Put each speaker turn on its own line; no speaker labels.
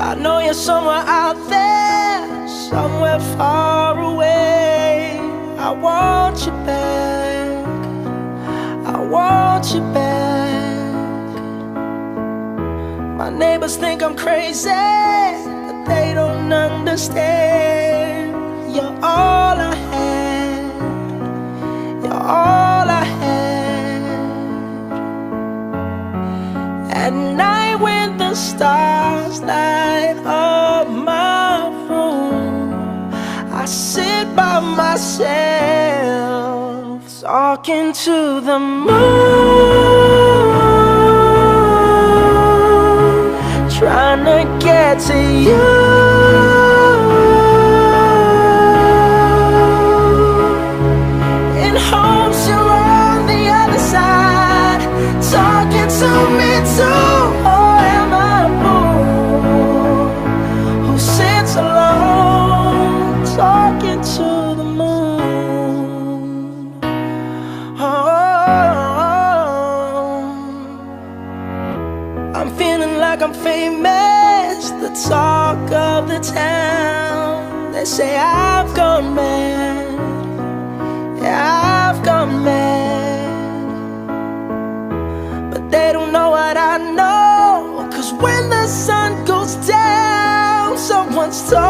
I know you're somewhere out there, somewhere far away. I want you back, I want you back. My neighbors think I'm crazy, but they don't understand. You're all I had, you're all I had. At night when the stars light up my room, I sit by myself, talking to the moon, trying to get to you. In hopes you're on the other side, talking to me too. Or am I a fool who sits alone, talking to the moon? Oh, I'm feeling like I'm famous, the talk of the town. They say I've gone mad, yeah, I've gone mad. But they don't know what I know, 'cause when the sun goes down, someone's talking